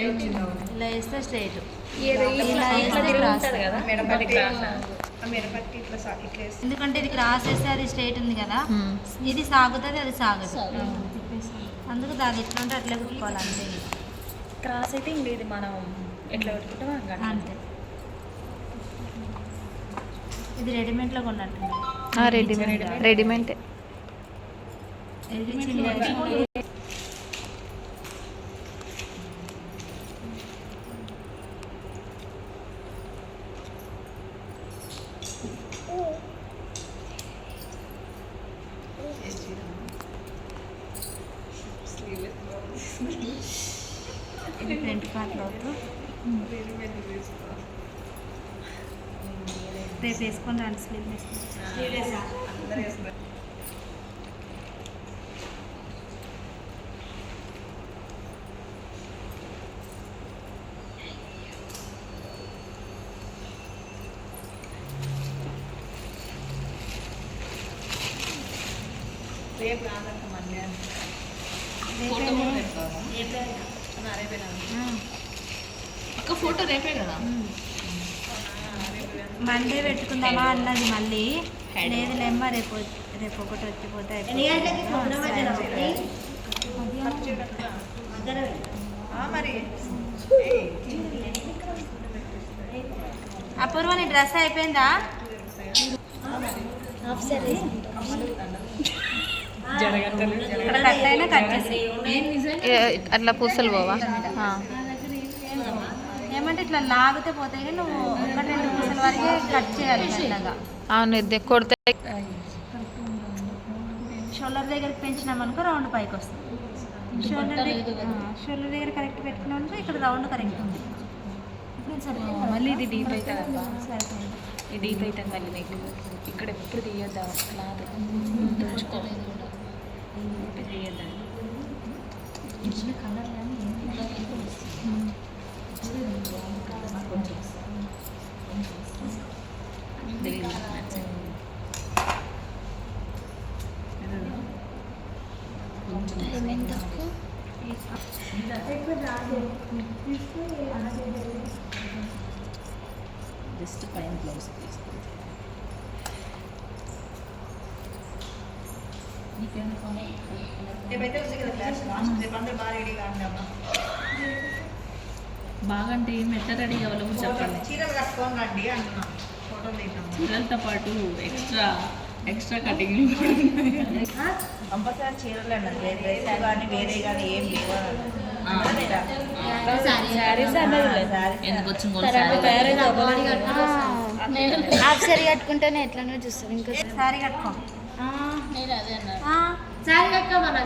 ఇలా వేస్తే స్ట్రైట్, ఎందుకంటే ఇది క్రాస్ వేస్తే అది స్ట్రైట్ ఉంది కదా, ఇది సాగుతుంది అది సాగదు, అందుకు దాని ఎట్లా ఉంటే అట్లా కుట్టుకోవాలి అంతే. క్రాస్ అయితే ఇంక ఇది మనం ఎట్లా పెట్టుకుంటాం అంతే. ఇది రెడీమేడ్లో కొన్నట్టు, రెడీమేడ్. ఇది ఫ్రంట్ పార్ట్లో రేపు వేసుకొని రండి, స్లీవ్ వేసుకొని. రేపు రాదంట మధ్యాహ్నం ఒక ఫోటో రేపే కదా, మండే పెట్టుకుందామా అన్నది, మళ్ళీ లేదు లేమ్మా రేపు ఒకటి వచ్చిపోతే అపూర్వ నీ డ్రెస్ అయిపోయిందా? కట్ అయినా కట్ చేసి అట్లా పూసలు పోవా? ఏమంటే ఇట్లా లాగితే పోతాయి కానీ నువ్వు 1-2 పూసల వరకే కట్ చేయాలి చిన్నగా. అవును, కొడితే షోల్డర్ దగ్గరికి పెంచినామనుకో రౌండ్ పైకి వస్తుంది. షోల్డర్ దగ్గర కరెక్ట్ పెట్టుకున్నామనుకో ఇక్కడ రౌండ్ కరెక్ట్ ఉంది. మళ్ళీ ఇది డీప్ అవుతుంది, సరిపోయింది. ఇది డీప్ అవుతుంది మళ్ళీ నీకు ఇక్కడ ఎప్పుడు తీయద్దా క్లాత్ తుంచుకోలేదు కూడా తీయద్దా కలర్ కానీ జస్ట్ పైన బ్లౌజ్ తీసుకోండి. బాగా అంటే ఏం ఎట్లా రెడీ కావాలో చెప్పండి. చీరలు కట్టుకొని రండి అంటున్నాం, ఫోటోలు తీసాం. చీరలతో పాటు ఎక్స్ట్రా కటింగ్ కంపల్సరీ చీరలు అన్నది, డ్రెస్ కానీ వేరే కానీ ఏం లేవు. హాఫ్ సారీ కట్టుకుంటేనే ఎట్లనో చూస్తాను, ఇంకో సారీ కట్టుకో. సారీ కట్టుకోమన్నా